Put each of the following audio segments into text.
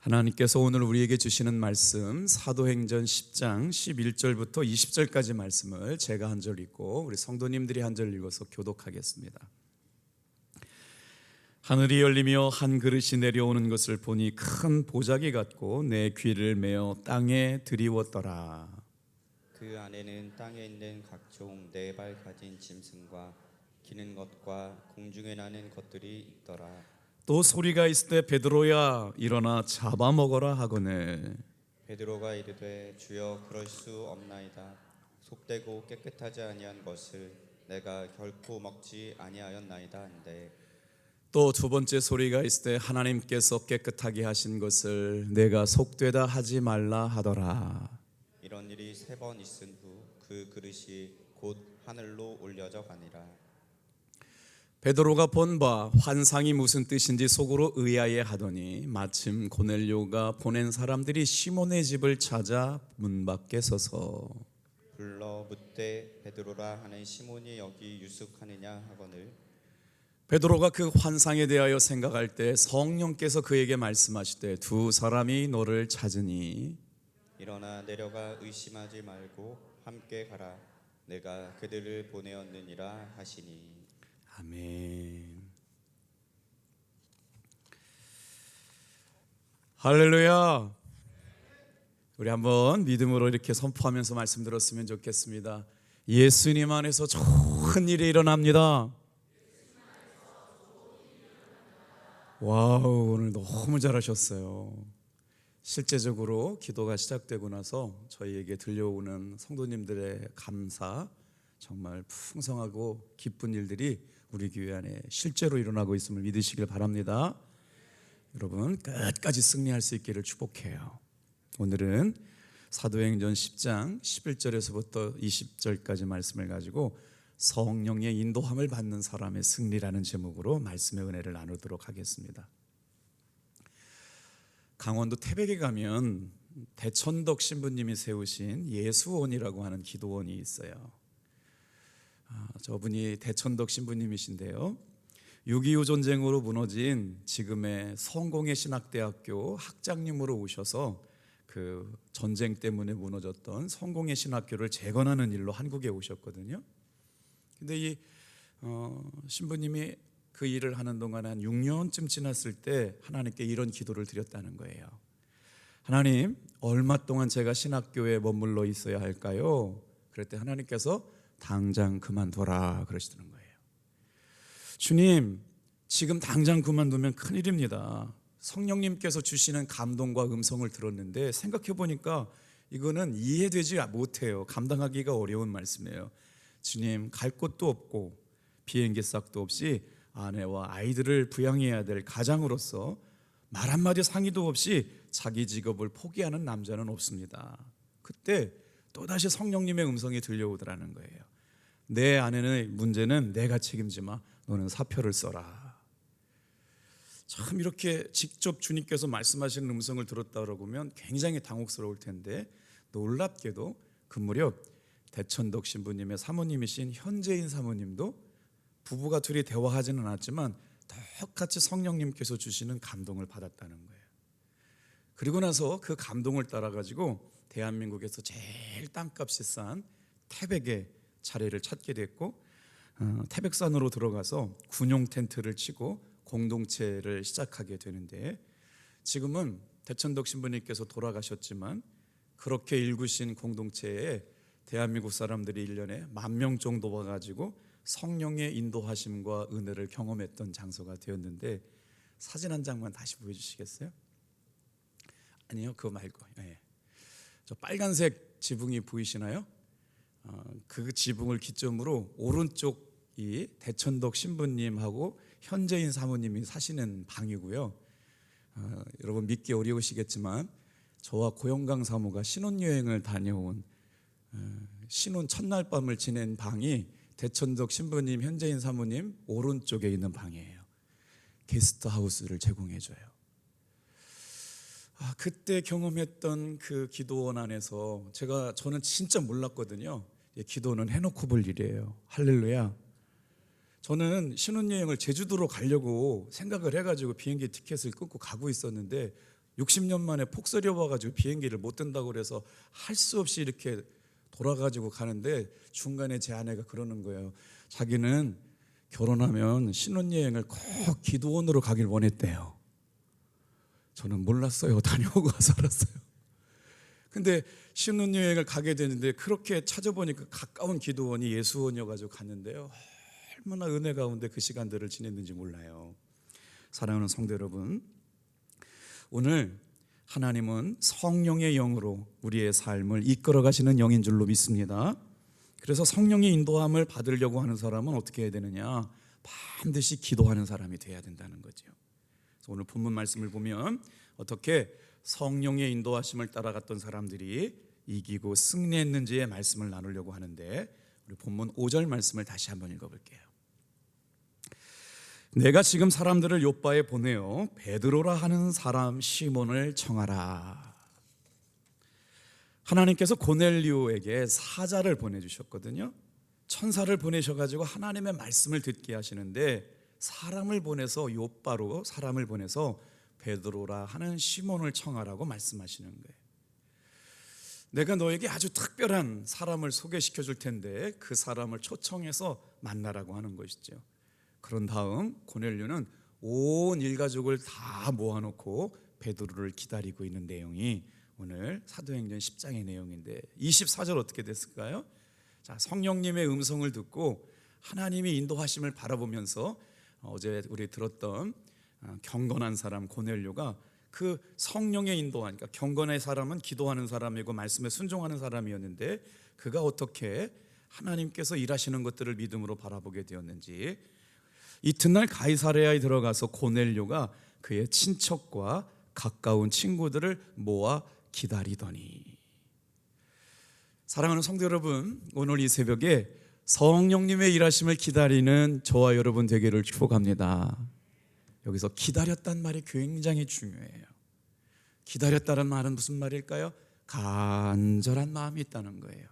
하나님께서 오늘 우리에게 주시는 말씀 사도행전 10장 11절부터 20절까지 말씀을 제가 한 절 읽고 우리 성도님들이 한 절 읽어서 교독하겠습니다. 하늘이 열리며 한 그릇이 내려오는 것을 보니 큰 보자기 같고 내 귀를 메어 땅에 드리웠더라. 그 안에는 땅에 있는 각종 네 발 가진 짐승과 기는 것과 공중에 나는 것들이 있더라. 또 소리가 있을 때 베드로야 일어나 잡아먹어라 하거늘 베드로가 이르되 주여 그럴 수 없나이다. 속되고 깨끗하지 아니한 것을 내가 결코 먹지 아니하였나이다 한데, 또 두 번째 소리가 있을 때 하나님께서 깨끗하게 하신 것을 내가 속되다 하지 말라 하더라. 이런 일이 세 번 있은 후 그 그릇이 곧 하늘로 올려져 가니라. 베드로가 본 바 환상이 무슨 뜻인지 속으로 의아해 하더니 마침 고넬료가 보낸 사람들이 시몬의 집을 찾아 문 밖에 서서 불러 묻되 베드로라 하는 시몬이 여기 유숙하느냐 하거늘, 베드로가 그 환상에 대하여 생각할 때 성령께서 그에게 말씀하시되 두 사람이 너를 찾으니 일어나 내려가 의심하지 말고 함께 가라. 내가 그들을 보내었느니라 하시니. 아멘. 할렐루야. 우리 한번 믿음으로 이렇게 선포하면서 말씀 들었으면 좋겠습니다. 예수님 안에서 좋은 일이 일어납니다. 와우, 오늘 너무 잘하셨어요. 실제적으로 기도가 시작되고 나서 저희에게 들려오는 성도님들의 감사, 정말 풍성하고 기쁜 일들이 우리 교회 안에 실제로 일어나고 있음을 믿으시길 바랍니다. 여러분 끝까지 승리할 수 있기를 축복해요. 오늘은 사도행전 10장 11절에서부터 20절까지 말씀을 가지고 성령의 인도함을 받는 사람의 승리라는 제목으로 말씀의 은혜를 나누도록 하겠습니다. 강원도 태백에 가면 대천덕 신부님이 세우신 예수원이라고 하는 기도원이 있어요. 저분이 대천덕 신부님이신데요, 6.25 전쟁으로 무너진 지금의 성공회 신학대학교 학장님으로 오셔서 그 전쟁 때문에 무너졌던 성공회 신학교를 재건하는 일로 한국에 오셨거든요. 근데 이 신부님이 그 일을 하는 동안 한 6년쯤 지났을 때 하나님께 이런 기도를 드렸다는 거예요. 하나님, 얼마 동안 제가 신학교에 머물러 있어야 할까요? 그랬더니 하나님께서 당장 그만둬라 그러시는 거예요. 주님, 지금 당장 그만두면 큰일입니다. 성령님께서 주시는 감동과 음성을 들었는데 생각해 보니까 이거는 이해되지 못해요. 감당하기가 어려운 말씀이에요. 주님, 갈 곳도 없고 비행기 싹도 없이 아내와 아이들을 부양해야 될 가장으로서 말 한마디 상의도 없이 자기 직업을 포기하는 남자는 없습니다. 그때 또다시 성령님의 음성이 들려오더라는 거예요. 내 아내의 문제는 내가 책임지마. 너는 사표를 써라. 참 이렇게 직접 주님께서 말씀하시는 음성을 들었다 그러면 굉장히 당혹스러울 텐데 놀랍게도 그 무렵 대천덕 신부님의 사모님이신 현재인 사모님도 부부가 둘이 대화하지는 않았지만 똑같이 성령님께서 주시는 감동을 받았다는 거예요. 그리고 나서 그 감동을 따라 가지고 대한민국에서 제일 땅값이 싼 태백에 자리를 찾게 됐고 태백산으로 들어가서 군용 텐트를 치고 공동체를 시작하게 되는데, 지금은 대천덕 신부님께서 돌아가셨지만 그렇게 일구신 공동체에 대한민국 사람들이 1년에 10,000명 정도 와가지고 성령의 인도하심과 은혜를 경험했던 장소가 되었는데, 사진 한 장만 다시 보여주시겠어요? 아니요, 그거 말고 저 빨간색 지붕이 보이시나요? 그 지붕을 기점으로 오른쪽이 대천덕 신부님하고 현재인 사모님이 사시는 방이고요. 여러분 믿기 어려우시겠지만 저와 고영강 사모가 신혼여행을 다녀온 신혼 첫날 밤을 지낸 방이 대천덕 신부님, 현재인 사모님 오른쪽에 있는 방이에요. 게스트하우스를 제공해줘요. 그때 경험했던 그 기도원 안에서 저는 진짜 몰랐거든요. 기도는 해놓고 볼 일이에요. 할렐루야. 저는 신혼여행을 제주도로 가려고 생각을 해가지고 비행기 티켓을 끊고 가고 있었는데 60년 만에 폭설이 와가지고 비행기를 못 뜬다고 그래서 할 수 없이 이렇게 돌아가지고 가는데 중간에 제 아내가 그러는 거예요. 자기는 결혼하면 신혼여행을 꼭 기도원으로 가길 원했대요. 저는 몰랐어요. 다녀오고 와서 알았어요. 근데 신혼여행을 가게 되는데 그렇게 찾아보니까 가까운 기도원이 예수원이어가지고 갔는데요. 얼마나 은혜 가운데 그 시간들을 지냈는지 몰라요. 사랑하는 성도 여러분, 오늘 하나님은 성령의 영으로 우리의 삶을 이끌어 가시는 영인 줄로 믿습니다. 그래서 성령의 인도함을 받으려고 하는 사람은 어떻게 해야 되느냐? 반드시 기도하는 사람이 돼야 된다는 거죠. 그래서 오늘 본문 말씀을 보면 어떻게 성령의 인도하심을 따라갔던 사람들이 이기고 승리했는지의 말씀을 나누려고 하는데, 우리 본문 5절 말씀을 다시 한번 읽어볼게요. 내가 지금 사람들을 요바에 보내어 베드로라 하는 사람 시몬을 청하라. 하나님께서 고넬료에게 사자를 보내주셨거든요. 천사를 보내셔가지고 하나님의 말씀을 듣게 하시는데, 사람을 보내서 요바로 사람을 보내서 베드로라 하는 시몬을 청하라고 말씀하시는 거예요. 내가 너에게 아주 특별한 사람을 소개시켜 줄 텐데 그 사람을 초청해서 만나라고 하는 것이죠. 그런 다음 고넬료는 온 일가족을 다 모아놓고 베드로를 기다리고 있는 내용이 오늘 사도행전 10장의 내용인데, 24절 어떻게 됐을까요? 자, 성령님의 음성을 듣고 하나님이 인도하심을 바라보면서 어제 우리 들었던 경건한 사람 고넬료가 그 성령의 인도하니까, 경건의 사람은 기도하는 사람이고 말씀에 순종하는 사람이었는데 그가 어떻게 하나님께서 일하시는 것들을 믿음으로 바라보게 되었는지, 이튿날 가이사랴에 들어가서 고넬료가 그의 친척과 가까운 친구들을 모아 기다리더니. 사랑하는 성도 여러분, 오늘 이 새벽에 성령님의 일하심을 기다리는 저와 여러분 되기를 축복합니다. 여기서 기다렸단 말이 굉장히 중요해요. 기다렸다는 말은 무슨 말일까요? 간절한 마음이 있다는 거예요.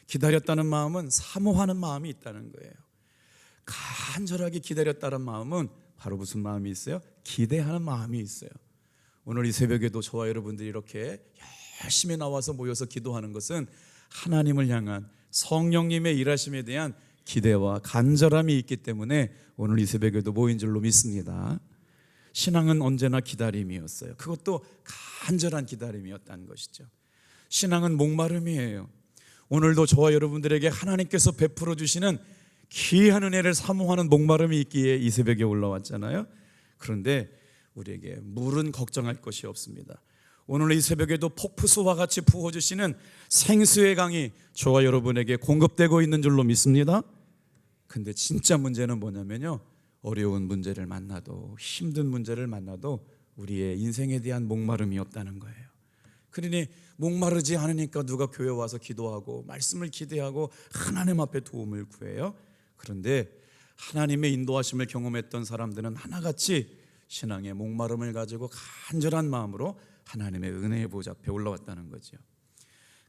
기다렸다는 마음은 사모하는 마음이 있다는 거예요. 간절하게 기다렸다는 마음은 바로 무슨 마음이 있어요? 기대하는 마음이 있어요. 오늘 이 새벽에도 저와 여러분들이 이렇게 열심히 나와서 모여서 기도하는 것은 하나님을 향한 성령님의 일하심에 대한 기대와 간절함이 있기 때문에 오늘 이 새벽에도 모인 줄로 믿습니다. 신앙은 언제나 기다림이었어요. 그것도 간절한 기다림이었다는 것이죠. 신앙은 목마름이에요. 오늘도 저와 여러분들에게 하나님께서 베풀어 주시는 귀한 은혜를 사모하는 목마름이 있기에 이 새벽에 올라왔잖아요. 그런데 우리에게 물은 걱정할 것이 없습니다. 오늘 이 새벽에도 폭포수와 같이 부어주시는 생수의 강이 저와 여러분에게 공급되고 있는 줄로 믿습니다. 근데 진짜 문제는 뭐냐면요, 어려운 문제를 만나도, 힘든 문제를 만나도 우리의 인생에 대한 목마름이 없다는 거예요. 그러니 목마르지 않으니까 누가 교회 와서 기도하고 말씀을 기대하고 하나님 앞에 도움을 구해요. 그런데 하나님의 인도하심을 경험했던 사람들은 하나같이 신앙의 목마름을 가지고 간절한 마음으로 하나님의 은혜의 보좌 앞에 올라왔다는 거죠.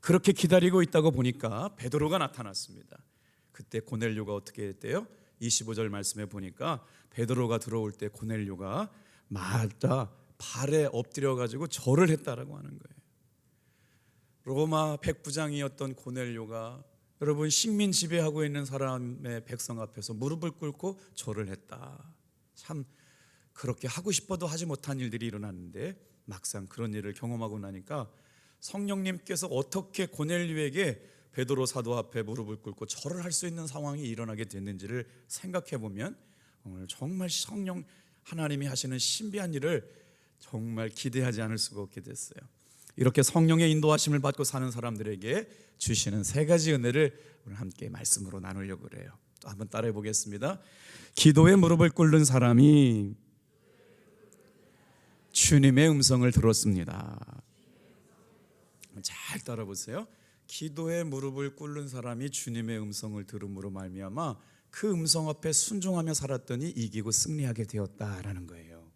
그렇게 기다리고 있다고 보니까 베드로가 나타났습니다. 그때 고넬료가 어떻게 했대요? 25절 말씀에 보니까 베드로가 들어올 때 고넬료가 맞다 발에 엎드려 가지고 절을 했다라고 하는 거예요. 로마 백부장이었던 고넬료가 여러분 식민 지배하고 있는 사람의 백성 앞에서 무릎을 꿇고 절을 했다. 참 그렇게 하고 싶어도 하지 못한 일들이 일어났는데 막상 그런 일을 경험하고 나니까 성령님께서 어떻게 고넬료에게 베드로 사도 앞에 무릎을 꿇고 절을 할 수 있는 상황이 일어나게 됐는지를 생각해 보면 오늘 정말 성령 하나님이 하시는 신비한 일을 정말 기대하지 않을 수가 없게 됐어요. 이렇게 성령의 인도하심을 받고 사는 사람들에게 주시는 세 가지 은혜를 오늘 함께 말씀으로 나누려고 그래요. 또 한번 따라해 보겠습니다. 기도에 무릎을 꿇는 사람이 주님의 음성을 들었습니다. 잘 따라 보세요. 기도에 무릎을 꿇는 사람이 주님의 음성을 들음으로 말미암아 그 음성 앞에 순종하며 살았더니 이기고 승리하게 되었다라는 거예요.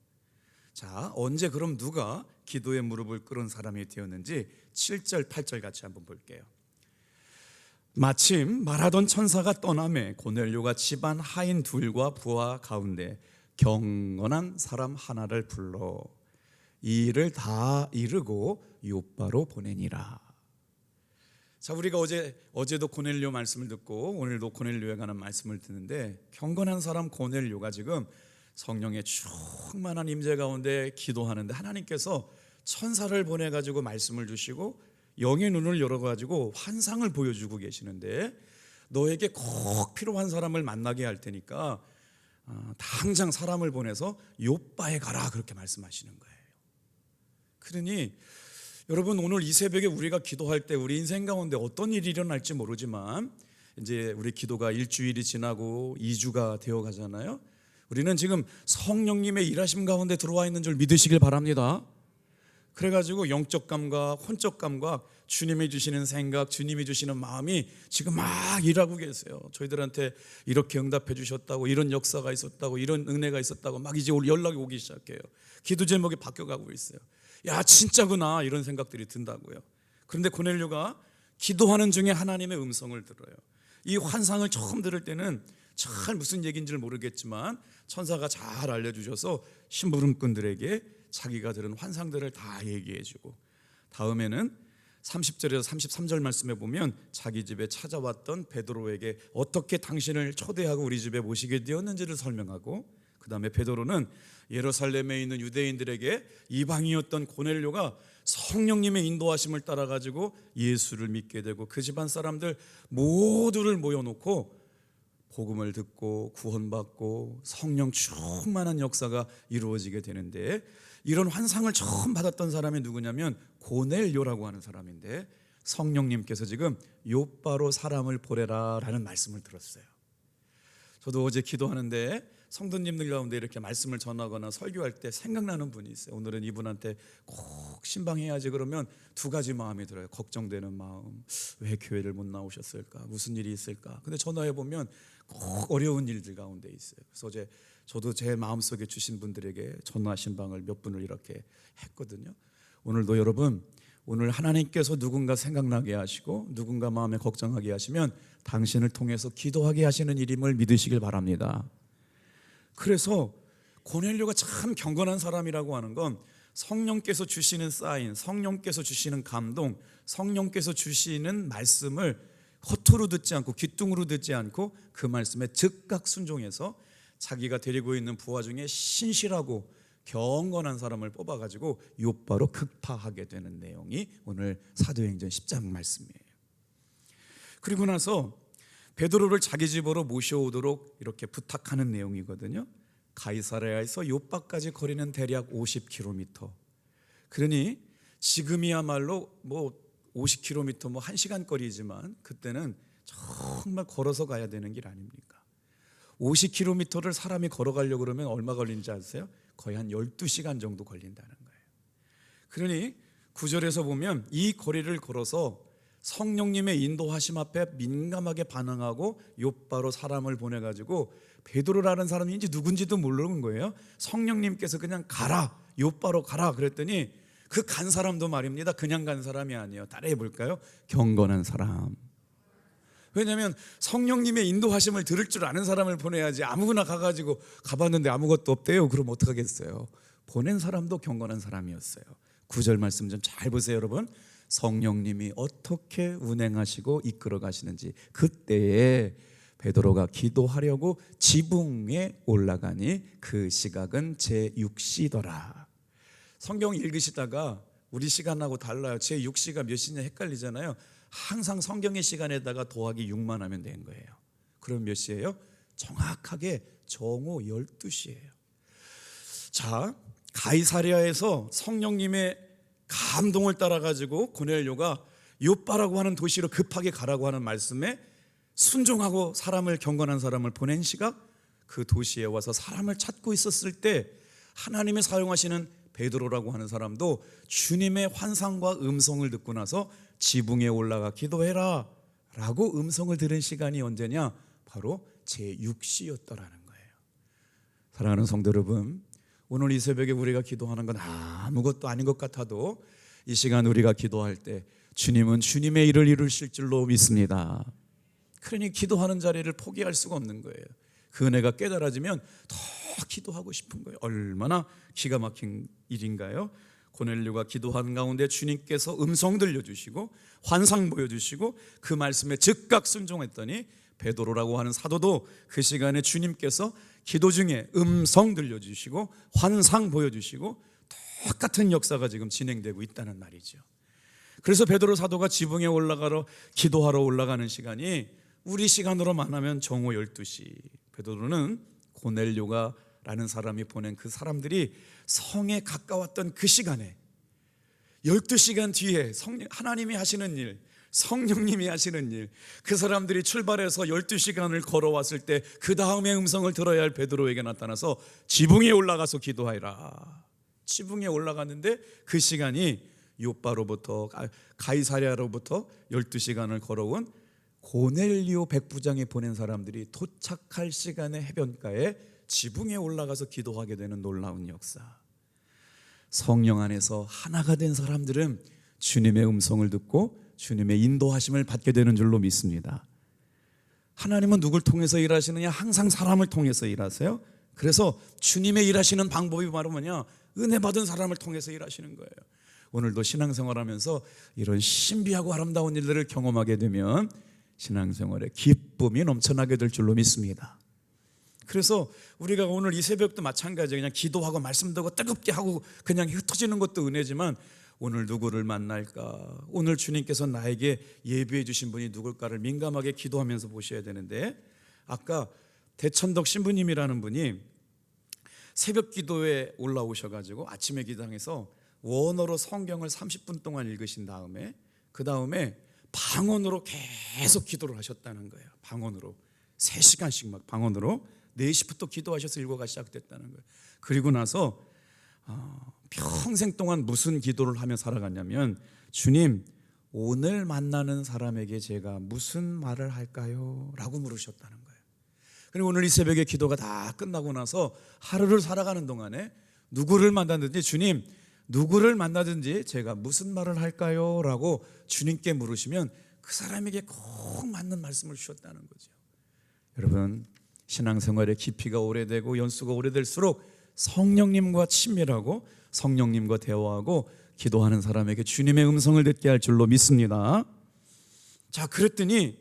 자, 언제 그럼 누가 기도에 무릎을 꿇은 사람이 되었는지 7절 8절 같이 한번 볼게요. 마침 말하던 천사가 떠나매 고넬료가 집안 하인 둘과 부하 가운데 경건한 사람 하나를 불러 이 일을 다 이루고 요바로 보내니라. 자, 우리가 어제도 고넬료 말씀을 듣고 오늘도 고넬료에 관한 말씀을 듣는데, 경건한 사람 고넬료가 지금 성령의 충만한 임재 가운데 기도하는데 하나님께서 천사를 보내 가지고 말씀을 주시고 영의 눈을 열어 가지고 환상을 보여주고 계시는데, 너에게 꼭 필요한 사람을 만나게 할 테니까 당장 사람을 보내서 요바에 가라, 그렇게 말씀하시는 거예요. 그러니 여러분, 오늘 이 새벽에 우리가 기도할 때 우리 인생 가운데 어떤 일이 일어날지 모르지만, 이제 우리 기도가 일주일이 지나고 2주가 되어 가잖아요. 우리는 지금 성령님의 일하심 가운데 들어와 있는 줄 믿으시길 바랍니다. 그래가지고 영적 감각, 혼적 감각, 주님이 주시는 생각, 주님이 주시는 마음이 지금 막 일하고 계세요. 저희들한테 이렇게 응답해 주셨다고, 이런 역사가 있었다고, 이런 은혜가 있었다고 막 이제 연락이 오기 시작해요. 기도 제목이 바뀌어가고 있어요. 야, 진짜구나, 이런 생각들이 든다고요. 그런데 고넬료가 기도하는 중에 하나님의 음성을 들어요. 이 환상을 처음 들을 때는 잘 무슨 얘기인지를 모르겠지만 천사가 잘 알려주셔서 심부름꾼들에게 자기가 들은 환상들을 다 얘기해주고, 다음에는 30절에서 33절 말씀에 보면 자기 집에 찾아왔던 베드로에게 어떻게 당신을 초대하고 우리 집에 모시게 되었는지를 설명하고, 그 다음에 베드로는 예루살렘에 있는 유대인들에게 이방이었던 고넬료가 성령님의 인도하심을 따라가지고 예수를 믿게 되고 그 집안 사람들 모두를 모여놓고 복음을 듣고 구원받고 성령 충만한 역사가 이루어지게 되는데, 이런 환상을 처음 받았던 사람이 누구냐면 고넬료라고 하는 사람인데, 성령님께서 지금 요바로 사람을 보내라 라는 말씀을 들었어요. 저도 어제 기도하는데 성도님들 가운데 이렇게 말씀을 전하거나 설교할 때 생각나는 분이 있어요. 오늘은 이분한테 꼭 신방해야지. 그러면 두 가지 마음이 들어요. 걱정되는 마음, 왜 교회를 못 나오셨을까, 무슨 일이 있을까. 근데 전화해 보면 꼭 어려운 일들 가운데 있어요. 그래서 어제 저도 제 마음속에 주신 분들에게 전화 신방을 몇 분을 이렇게 했거든요. 오늘도 여러분, 오늘 하나님께서 누군가 생각나게 하시고 누군가 마음에 걱정하게 하시면 당신을 통해서 기도하게 하시는 일임을 믿으시길 바랍니다. 그래서 고넬료가 참 경건한 사람이라고 하는 건 성령께서 주시는 사인, 성령께서 주시는 감동, 성령께서 주시는 말씀을 허투루 듣지 않고 귀뚱으로 듣지 않고 그 말씀에 즉각 순종해서 자기가 데리고 있는 부하 중에 신실하고 경건한 사람을 뽑아가지고 요바로 극파하게 되는 내용이 오늘 사도행전 10장 말씀이에요. 그리고 나서 베드로를 자기 집으로 모셔오도록 이렇게 부탁하는 내용이거든요. 가이사랴에서 요바까지 거리는 대략 50km. 그러니 지금이야말로 뭐 50km, 뭐 1시간 거리지만 그때는 정말 걸어서 가야 되는 길 아닙니까? 50km를 사람이 걸어가려고 그러면 얼마 걸리는지 아세요? 거의 한 12시간 정도 걸린다는 거예요. 그러니 9절에서 보면 이 거리를 걸어서 성령님의 인도하심 앞에 민감하게 반응하고 요바로 사람을 보내가지고, 베드로라는 사람이 이제 누군지도 모르는 거예요. 성령님께서 그냥 가라, 요바로 가라 그랬더니 그 간 사람도 말입니다, 그냥 간 사람이 아니에요. 따라해 볼까요? 경건한 사람. 왜냐하면 성령님의 인도하심을 들을 줄 아는 사람을 보내야지. 아무거나 가가지고 가봤는데 아무것도 없대요. 그럼 어떡하겠어요? 보낸 사람도 경건한 사람이었어요. 9절 말씀 좀 잘 보세요, 여러분. 성령님이 어떻게 운행하시고 이끌어 가시는지, 그때에 베드로가 기도하려고 지붕에 올라가니 그 시각은 제6시더라. 성경 읽으시다가 우리 시간하고 달라요. 제6시가 몇 시냐 헷갈리잖아요. 항상 성경의 시간에다가 더하기 6만 하면 되는 거예요. 그럼 몇 시예요? 정확하게 정오 12시예요. 자, 가이사랴에서 성령님의 감동을 따라가지고 고넬료가 요바라고 하는 도시로 급하게 가라고 하는 말씀에 순종하고 사람을, 경건한 사람을 보낸 시각, 그 도시에 와서 사람을 찾고 있었을 때 하나님의 사용하시는 베드로라고 하는 사람도 주님의 환상과 음성을 듣고 나서 지붕에 올라가 기도해라 라고 음성을 들은 시간이 언제냐? 바로 제6시였더라는 거예요. 사랑하는 성도 여러분, 오늘 이 새벽에 우리가 기도하는 건 아무것도 아닌 것 같아도 이 시간 우리가 기도할 때 주님은 주님의 일을 이루실 줄로 믿습니다. 그러니 기도하는 자리를 포기할 수가 없는 거예요. 그 은혜가 깨달아지면 더 기도하고 싶은 거예요. 얼마나 기가 막힌 일인가요? 고넬료가 기도하는 가운데 주님께서 음성 들려주시고 환상 보여주시고 그 말씀에 즉각 순종했더니 베드로라고 하는 사도도 그 시간에 주님께서 기도 중에 음성 들려주시고 환상 보여주시고 똑같은 역사가 지금 진행되고 있다는 말이죠. 그래서 베드로 사도가 지붕에 올라가러 기도하러 올라가는 시간이 우리 시간으로 말하면 정오 12시. 베드로는 고넬료가 라는 사람이 보낸 그 사람들이 성에 가까웠던 그 시간에 12시간 뒤에 하나님이 하시는 일, 성령님이 하시는 일, 그 사람들이 출발해서 12시간을 걸어왔을 때 그 다음에 음성을 들어야 할 베드로에게 나타나서 지붕에 올라가서 기도하라. 지붕에 올라갔는데 그 시간이 요빠로부터 가이사랴로부터 12시간을 걸어온 고넬료 백부장이 보낸 사람들이 도착할 시간에 해변가에 지붕에 올라가서 기도하게 되는 놀라운 역사. 성령 안에서 하나가 된 사람들은 주님의 음성을 듣고 주님의 인도하심을 받게 되는 줄로 믿습니다. 하나님은 누굴 통해서 일하시느냐? 항상 사람을 통해서 일하세요. 그래서 주님의 일하시는 방법이 바로 뭐냐? 은혜 받은 사람을 통해서 일하시는 거예요. 오늘도 신앙생활하면서 이런 신비하고 아름다운 일들을 경험하게 되면 신앙생활에 기쁨이 넘쳐나게 될 줄로 믿습니다. 그래서 우리가 오늘 이 새벽도 마찬가지예요. 그냥 기도하고 말씀 듣고 뜨겁게 하고 그냥 흩어지는 것도 은혜지만 오늘 누구를 만날까? 오늘 주님께서 나에게 예비해 주신 분이 누굴까를 민감하게 기도하면서 보셔야 되는데, 아까 대천덕 신부님이라는 분이 새벽 기도에 올라오셔가지고 아침에 기도장에서 원어로 성경을 30분 동안 읽으신 다음에 그 다음에 방언으로 계속 기도를 하셨다는 거예요. 방언으로 3시간씩 막 방언으로 4시부터 기도하셔서 일과가 시작됐다는 거예요. 그리고 나서 평생 동안 무슨 기도를 하며 살아갔냐면, 주님, 오늘 만나는 사람에게 제가 무슨 말을 할까요? 라고 물으셨다는 거예요. 그리고 오늘 이 새벽에 기도가 다 끝나고 나서 하루를 살아가는 동안에 누구를 만나든지, 주님, 누구를 만나든지 제가 무슨 말을 할까요? 라고 주님께 물으시면 그 사람에게 꼭 맞는 말씀을 주셨다는 거죠. 여러분, 신앙생활의 깊이가 오래되고 연수가 오래될수록 성령님과 친밀하고 성령님과 대화하고 기도하는 사람에게 주님의 음성을 듣게 할 줄로 믿습니다. 자, 그랬더니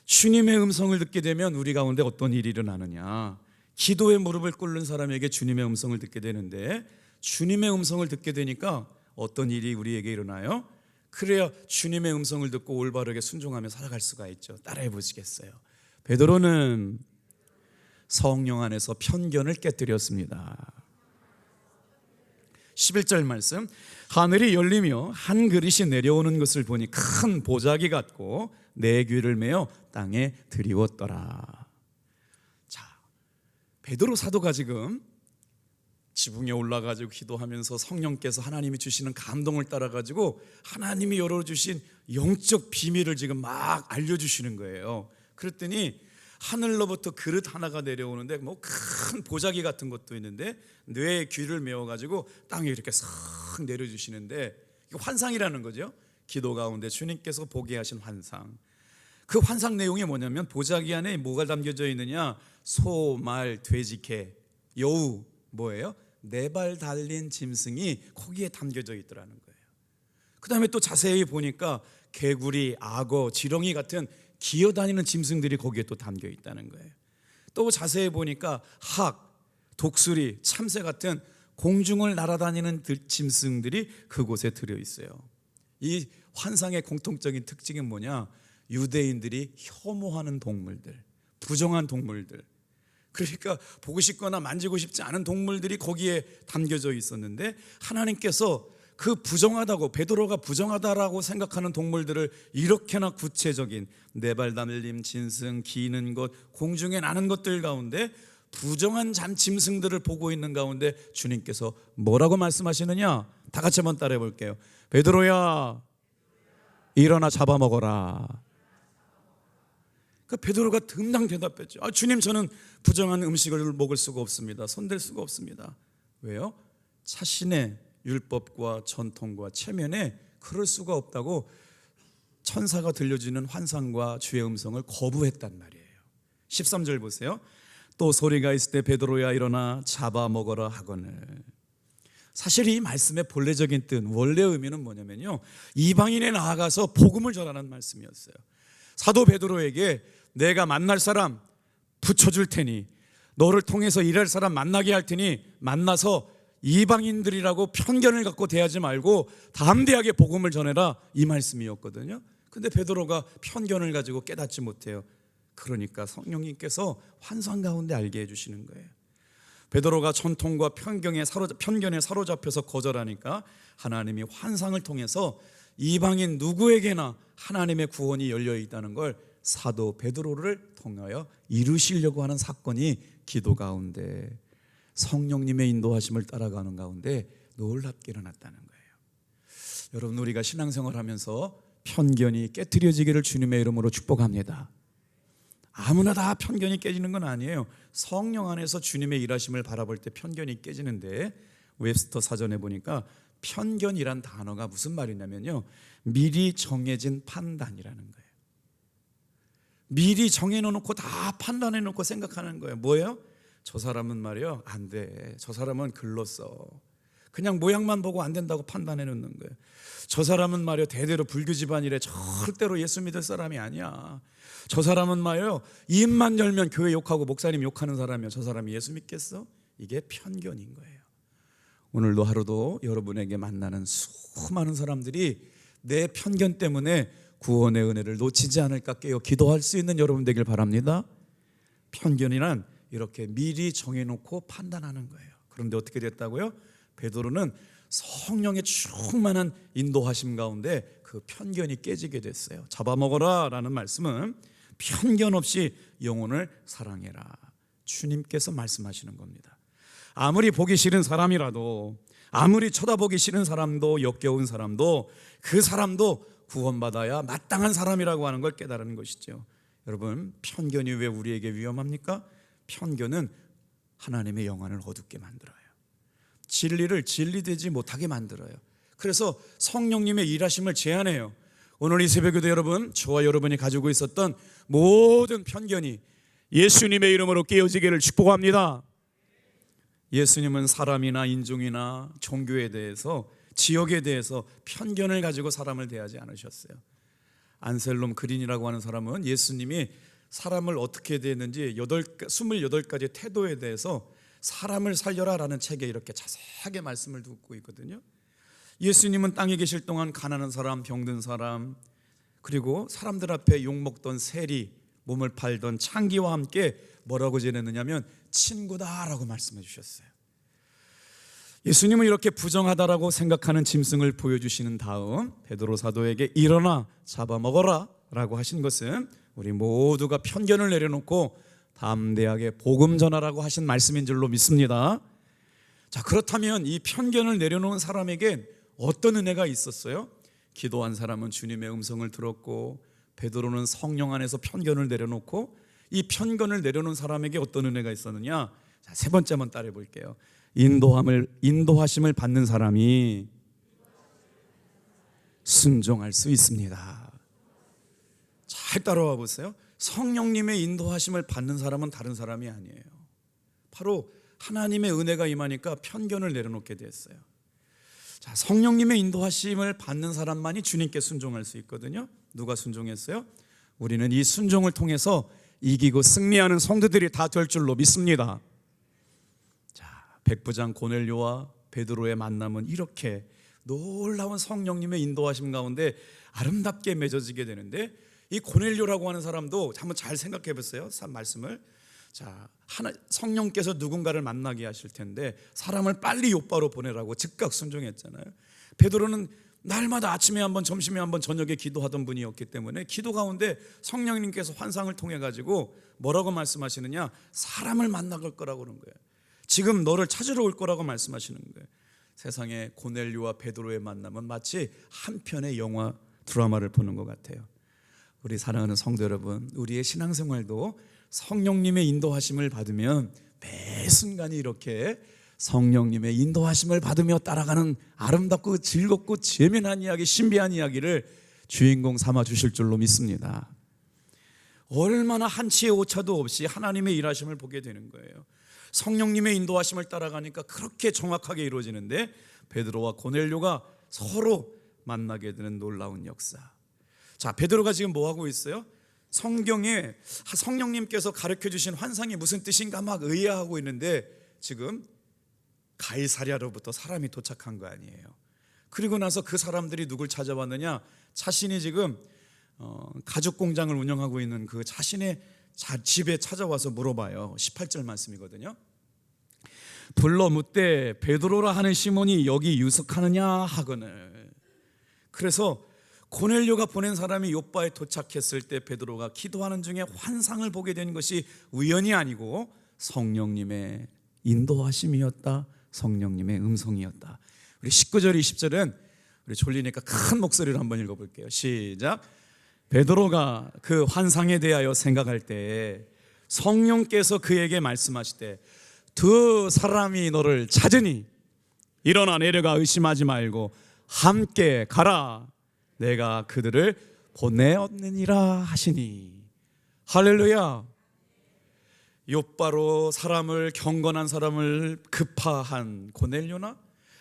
주님의 음성을 듣게 되면 우리 가운데 어떤 일이 일어나느냐? 기도에 무릎을 꿇는 사람에게 주님의 음성을 듣게 되는데, 주님의 음성을 듣게 되니까 어떤 일이 우리에게 일어나요? 그래야 주님의 음성을 듣고 올바르게 순종하며 살아갈 수가 있죠. 따라해 보시겠어요? 베드로는 성령 안에서 편견을 깨뜨렸습니다. 11절 말씀, 하늘이 열리며 한 그릇이 내려오는 것을 보니 큰 보자기 같고 내 귀를 메어 땅에 드리웠더라. 자, 베드로 사도가 지금 지붕에 올라가지고 기도하면서 성령께서 하나님이 주시는 감동을 따라가지고 하나님이 열어주신 영적 비밀을 지금 막 알려주시는 거예요. 그랬더니 하늘로부터 그릇 하나가 내려오는데 뭐 큰 보자기 같은 것도 있는데 뇌에 귀를 메워가지고 땅에 이렇게 싹 내려주시는데, 이게 환상이라는 거죠. 기도 가운데 주님께서 보게 하신 환상. 그 환상 내용이 뭐냐면, 보자기 안에 뭐가 담겨져 있느냐? 소, 말, 돼지, 개, 여우, 뭐예요? 4발 달린 짐승이 거기에 담겨져 있더라는 거예요. 그 다음에 또 자세히 보니까 개구리, 악어, 지렁이 같은 기어다니는 짐승들이 거기에 또 담겨 있다는 거예요. 또 자세히 보니까 학, 독수리, 참새 같은 공중을 날아다니는 짐승들이 그곳에 들어있어요. 이 환상의 공통적인 특징은 뭐냐? 유대인들이 혐오하는 동물들, 부정한 동물들, 그러니까 보고 싶거나 만지고 싶지 않은 동물들이 거기에 담겨져 있었는데, 하나님께서 그 부정하다고, 베드로가 부정하다라고 생각하는 동물들을 이렇게나 구체적인 4발 달린 짐승, 기는 것, 공중에 나는 것들 가운데 부정한 짐승들을 보고 있는 가운데 주님께서 뭐라고 말씀하시느냐? 다 같이 한번 따라해 볼게요. 베드로야, 일어나 잡아먹어라. 그러니까 베드로가 듬당 대답했죠. 주님, 저는 부정한 음식을 먹을 수가 없습니다. 손댈 수가 없습니다. 왜요? 자신의 율법과 전통과 체면에 그럴 수가 없다고 천사가 들려주는 환상과 주의 음성을 거부했단 말이에요. 13절 보세요. 또 소리가 있을 때 베드로야 일어나 잡아먹어라 하거늘. 사실 이 말씀의 본래적인 뜻, 원래 의미는 뭐냐면요, 이방인에 나아가서 복음을 전하는 말씀이었어요. 사도 베드로에게 내가 만날 사람 붙여줄 테니, 너를 통해서 일할 사람 만나게 할 테니 만나서 이방인들이라고 편견을 갖고 대하지 말고 담대하게 복음을 전해라, 이 말씀이었거든요. 근데 베드로가 편견을 가지고 깨닫지 못해요. 그러니까 성령님께서 환상 가운데 알게 해주시는 거예요. 베드로가 전통과 편견에 사로잡혀서 거절하니까 하나님이 환상을 통해서 이방인 누구에게나 하나님의 구원이 열려 있다는 걸 사도 베드로를 통하여 이루시려고 하는 사건이 기도 가운데 성령님의 인도하심을 따라가는 가운데 놀랍게 일어났다는 거예요. 여러분, 우리가 신앙생활하면서 편견이 깨트려지기를 주님의 이름으로 축복합니다. 아무나 다 편견이 깨지는 건 아니에요. 성령 안에서 주님의 일하심을 바라볼 때 편견이 깨지는데, 웹스터 사전에 보니까 편견이란 단어가 무슨 말이냐면요, 미리 정해진 판단이라는 거예요. 미리 정해놓고 다 판단해놓고 생각하는 거예요. 뭐예요? 저 사람은 말이요, 안 돼. 저 사람은 글렀어. 그냥 모양만 보고 안 된다고 판단해 놓는 거예요. 저 사람은 말이요, 대대로 불교 집안이래. 절대로 예수 믿을 사람이 아니야. 저 사람은 말이요, 입만 열면 교회 욕하고 목사님 욕하는 사람이야. 저 사람이 예수 믿겠어? 이게 편견인 거예요. 오늘도 하루도 여러분에게 만나는 수많은 사람들이 내 편견 때문에 구원의 은혜를 놓치지 않을까 깨어 기도할 수 있는 여러분 되길 바랍니다. 편견이란 이렇게 미리 정해놓고 판단하는 거예요. 그런데 어떻게 됐다고요? 베드로는 성령의 충만한 인도하심 가운데 그 편견이 깨지게 됐어요. 잡아먹어라 라는 말씀은 편견 없이 영혼을 사랑해라, 주님께서 말씀하시는 겁니다. 아무리 보기 싫은 사람이라도, 아무리 쳐다보기 싫은 사람도, 역겨운 사람도, 그 사람도 구원받아야 마땅한 사람이라고 하는 걸 깨달은 것이죠. 여러분, 편견이 왜 우리에게 위험합니까? 편견은 하나님의 영안을 어둡게 만들어요. 진리를 진리되지 못하게 만들어요. 그래서 성령님의 일하심을 제한해요. 오늘 이 새벽에도 여러분, 저와 여러분이 가지고 있었던 모든 편견이 예수님의 이름으로 깨어지기를 축복합니다. 예수님은 사람이나 인종이나 종교에 대해서, 지역에 대해서 편견을 가지고 사람을 대하지 않으셨어요. 안셀롬 그린이라고 하는 사람은 예수님이 사람을 어떻게 대했는지 28가지 태도에 대해서 사람을 살려라 라는 책에 이렇게 자세하게 말씀을 듣고 있거든요. 예수님은 땅에 계실 동안 가난한 사람, 병든 사람, 그리고 사람들 앞에 욕먹던 세리, 몸을 팔던 창기와 함께 뭐라고 지냈느냐면 친구다라고 말씀해 주셨어요. 예수님은 이렇게 부정하다라고 생각하는 짐승을 보여주시는 다음 베드로 사도에게 일어나 잡아먹어라 라고 하신 것은 우리 모두가 편견을 내려놓고 담대하게 복음 전하라고 하신 말씀인 줄로 믿습니다. 자, 그렇다면 이 편견을 내려놓은 사람에게 어떤 은혜가 있었어요? 기도한 사람은 주님의 음성을 들었고, 베드로는 성령 안에서 편견을 내려놓고, 이 편견을 내려놓은 사람에게 어떤 은혜가 있었느냐? 자, 세 번째 한번 따라해 볼게요. 인도하심을 받는 사람이 순종할 수 있습니다. 잘 따라와 보세요. 성령님의 인도하심을 받는 사람은 다른 사람이 아니에요. 바로 하나님의 은혜가 임하니까 편견을 내려놓게 됐어요. 자, 성령님의 인도하심을 받는 사람만이 주님께 순종할 수 있거든요. 누가 순종했어요? 우리는 이 순종을 통해서 이기고 승리하는 성도들이 다 될 줄로 믿습니다. 자, 백부장 고넬료와 베드로의 만남은 이렇게 놀라운 성령님의 인도하심 가운데 아름답게 맺어지게 되는데, 이 고넬료라고 하는 사람도 한번 잘 생각해 보세요. 말씀을. 자, 성령께서 누군가를 만나게 하실 텐데 사람을 빨리 요바로 보내라고 즉각 순종했잖아요. 베드로는 날마다 아침에 한번, 점심에 한번, 저녁에 기도하던 분이었기 때문에 기도 가운데 성령님께서 환상을 통해 가지고 뭐라고 말씀하시느냐? 사람을 만나갈 거라고 그런 거예요. 지금 너를 찾으러 올 거라고 말씀하시는 거예요. 세상에 고넬료와 베드로의 만남은 마치 한 편의 영화 드라마를 보는 것 같아요. 우리 사랑하는 성도 여러분, 우리의 신앙생활도 성령님의 인도하심을 받으면 매 순간이 이렇게 성령님의 인도하심을 받으며 따라가는 아름답고 즐겁고 재미난 이야기, 신비한 이야기를 주인공 삼아 주실 줄로 믿습니다. 얼마나 한치의 오차도 없이 하나님의 일하심을 보게 되는 거예요. 성령님의 인도하심을 따라가니까 그렇게 정확하게 이루어지는데 베드로와 고넬료가 서로 만나게 되는 놀라운 역사. 자, 베드로가 지금 뭐 하고 있어요? 성경에 성령님께서 가르쳐 주신 환상이 무슨 뜻인가 막 의아하고 있는데 지금 가이사랴로부터 사람이 도착한 거 아니에요. 그리고 나서 그 사람들이 누굴 찾아왔느냐? 자신이 지금 가죽 공장을 운영하고 있는 그 자신의 집에 찾아와서 물어봐요. 18절 말씀이거든요. 불러 묻되 베드로라 하는 시몬이 여기 유숙하느냐 하거늘. 그래서 고넬료가 보낸 사람이 요바에 도착했을 때 베드로가 기도하는 중에 환상을 보게 된 것이 우연이 아니고 성령님의 인도하심이었다. 성령님의 음성이었다. 우리 19절 20절은 우리 졸리니까 큰 목소리로 한번 읽어볼게요. 시작. 베드로가 그 환상에 대하여 생각할 때 성령께서 그에게 말씀하시되 두 사람이 너를 찾으니 일어나 내려가 의심하지 말고 함께 가라. 내가 그들을 보내었느니라 하시니. 할렐루야. 욥바로 사람을 경건한 사람을 급파한 고넬료나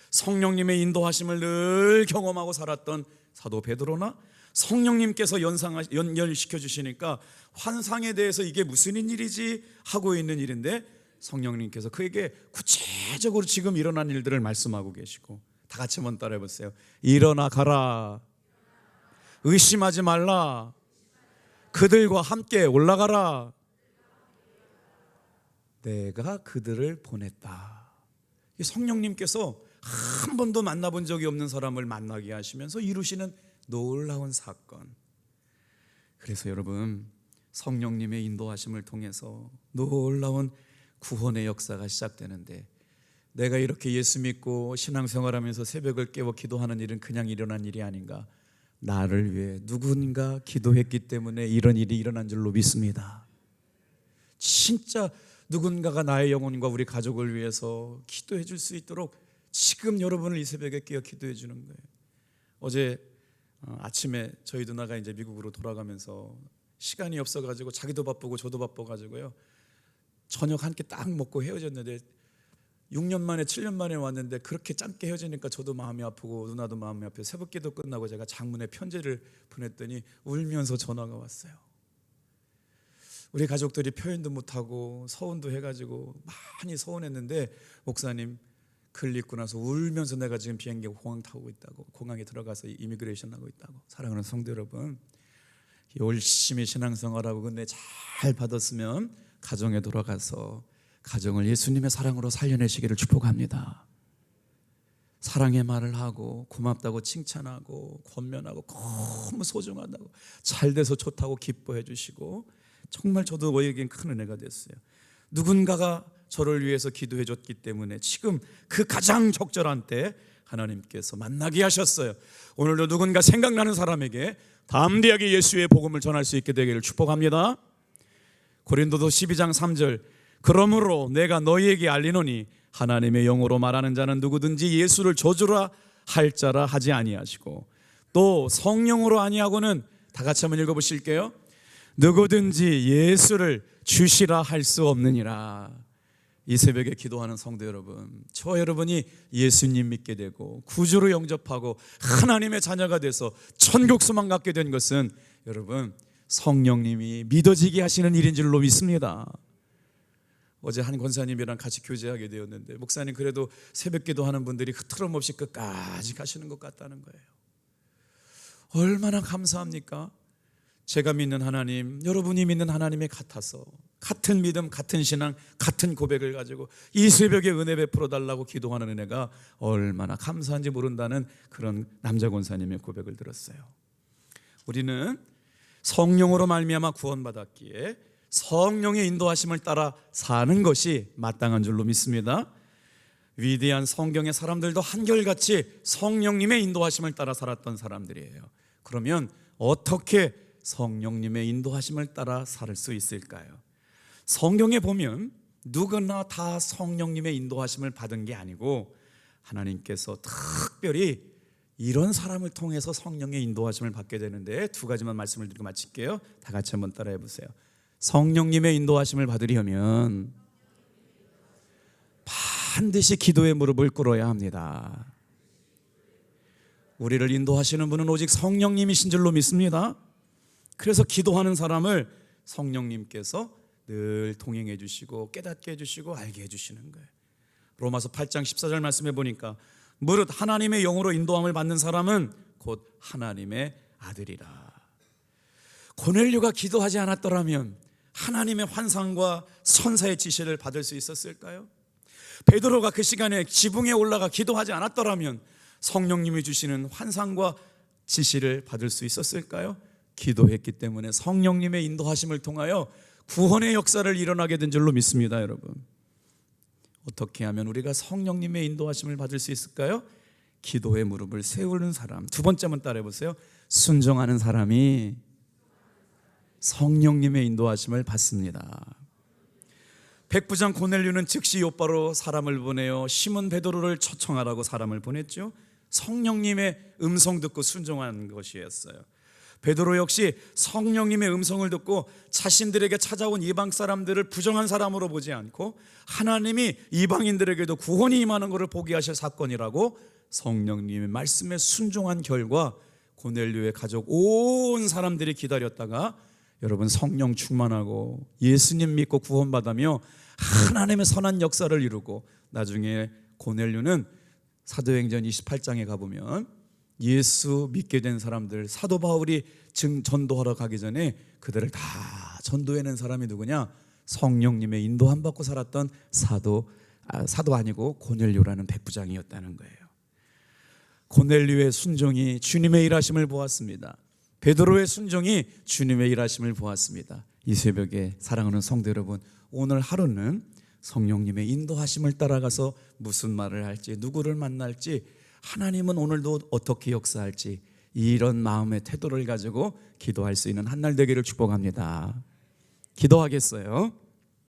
성령님의 인도하심을 늘 경험하고 살았던 사도 베드로나 성령님께서 연결시켜 주시니까 환상에 대해서 이게 무슨 일이지 하고 있는 일인데 성령님께서 그에게 구체적으로 지금 일어난 일들을 말씀하고 계시고 다 같이 한번 따라해 보세요. 일어나 가라. 의심하지 말라. 그들과 함께 올라가라. 내가 그들을 보냈다. 성령님께서 한 번도 만나본 적이 없는 사람을 만나게 하시면서 이루시는 놀라운 사건. 그래서 여러분 성령님의 인도하심을 통해서 놀라운 구원의 역사가 시작되는데 내가 이렇게 예수 믿고 신앙생활하면서 새벽을 깨워 기도하는 일은 그냥 일어난 일이 아닌가. 나를 위해 누군가 기도했기 때문에 이런 일이 일어난 줄로 믿습니다. 진짜 누군가가 나의 영혼과 우리 가족을 위해서 기도해 줄 수 있도록 지금 여러분을 이 새벽에 깨어 기도해 주는 거예요. 어제 아침에 저희 누나가 이제 미국으로 돌아가면서 시간이 없어가지고 자기도 바쁘고 저도 바빠가지고요 저녁 한 끼 딱 먹고 헤어졌는데 6년 만에 7년 만에 왔는데 그렇게 짧게 헤어지니까 저도 마음이 아프고 누나도 마음이 아파요. 새벽기도 끝나고 제가 장문에 편지를 보냈더니 울면서 전화가 왔어요. 우리 가족들이 표현도 못하고 서운도 해가지고 많이 서운했는데 목사님 글 읽고 나서 울면서 내가 지금 비행기 공항 타고 있다고, 공항에 들어가서 이미그레이션 하고 있다고. 사랑하는 성도 여러분, 열심히 신앙생활하고 근데 잘 받았으면 가정에 돌아가서 가정을 예수님의 사랑으로 살려내시기를 축복합니다. 사랑의 말을 하고 고맙다고 칭찬하고 권면하고 너무 소중하다고 잘 돼서 좋다고 기뻐해 주시고 정말 저도 저에겐 큰 은혜가 됐어요. 누군가가 저를 위해서 기도해 줬기 때문에 지금 그 가장 적절한 때 하나님께서 만나게 하셨어요. 오늘도 누군가 생각나는 사람에게 담대하게 예수의 복음을 전할 수 있게 되기를 축복합니다. 고린도서 12장 3절 그러므로 내가 너희에게 알리노니 하나님의 영으로 말하는 자는 누구든지 예수를 저주라 할 자라 하지 아니하시고 또 성령으로 아니하고는 다 같이 한번 읽어보실게요. 누구든지 예수를 주시라 할 수 없느니라. 이 새벽에 기도하는 성도 여러분, 저 여러분이 예수님 믿게 되고 구주로 영접하고 하나님의 자녀가 돼서 천국 소망 갖게 된 것은 여러분 성령님이 믿어지게 하시는 일인 줄로 믿습니다. 어제 한 권사님이랑 같이 교제하게 되었는데 목사님 그래도 새벽 기도하는 분들이 흐트럼없이 끝까지 가시는 것 같다는 거예요. 얼마나 감사합니까? 제가 믿는 하나님, 여러분이 믿는 하나님이 같아서 같은 믿음, 같은 신앙, 같은 고백을 가지고 이 새벽에 은혜 베풀어 달라고 기도하는 은혜가 얼마나 감사한지 모른다는 그런 남자 권사님의 고백을 들었어요. 우리는 성령으로 말미암아 구원받았기에 성령의 인도하심을 따라 사는 것이 마땅한 줄로 믿습니다. 위대한 성경의 사람들도 한결같이 성령님의 인도하심을 따라 살았던 사람들이에요. 그러면 어떻게 성령님의 인도하심을 따라 살 수 있을까요? 성경에 보면 누구나 다 성령님의 인도하심을 받은 게 아니고 하나님께서 특별히 이런 사람을 통해서 성령의 인도하심을 받게 되는데 두 가지만 말씀을 드리고 마칠게요. 다 같이 한번 따라해 보세요. 성령님의 인도하심을 받으려면 반드시 기도의 무릎을 꿇어야 합니다. 우리를 인도하시는 분은 오직 성령님이신 줄로 믿습니다. 그래서 기도하는 사람을 성령님께서 늘 동행해 주시고 깨닫게 해 주시고 알게 해 주시는 거예요. 로마서 8장 14절 말씀해 보니까 무릇 하나님의 영으로 인도함을 받는 사람은 곧 하나님의 아들이라. 고넬료가 기도하지 않았더라면 하나님의 환상과 선사의 지시를 받을 수 있었을까요? 베드로가 그 시간에 지붕에 올라가 기도하지 않았더라면 성령님이 주시는 환상과 지시를 받을 수 있었을까요? 기도했기 때문에 성령님의 인도하심을 통하여 구원의 역사를 일어나게 된 줄로 믿습니다. 여러분, 어떻게 하면 우리가 성령님의 인도하심을 받을 수 있을까요? 기도의 무릎을 세우는 사람. 두 번째 한번 따라해 보세요. 순종하는 사람이 성령님의 인도하심을 받습니다. 백부장 고넬료는 즉시 요바로 사람을 보내어 시몬 베드로를 초청하라고 사람을 보냈죠. 성령님의 음성 듣고 순종한 것이었어요. 베드로 역시 성령님의 음성을 듣고 자신들에게 찾아온 이방 사람들을 부정한 사람으로 보지 않고 하나님이 이방인들에게도 구원이 임하는 것을 보게 하실 사건이라고 성령님의 말씀에 순종한 결과 고넬료의 가족 온 사람들이 기다렸다가 여러분 성령 충만하고 예수님 믿고 구원받으며 하나님의 선한 역사를 이루고 나중에 고넬료는 사도행전 28장에 가보면 예수 믿게 된 사람들, 사도 바울이 전도하러 가기 전에 그들을 다 전도해낸 사람이 누구냐? 성령님의 인도함 받고 살았던 사도 아니고 고넬료라는 백부장이었다는 거예요. 고넬료의 순종이 주님의 일하심을 보았습니다. 베드로의 순종이 주님의 일하심을 보았습니다. 이 새벽에 사랑하는 성도 여러분, 오늘 하루는 성령님의 인도하심을 따라가서 무슨 말을 할지, 누구를 만날지, 하나님은 오늘도 어떻게 역사할지 이런 마음의 태도를 가지고 기도할 수 있는 한 날 되기를 축복합니다. 기도하겠어요?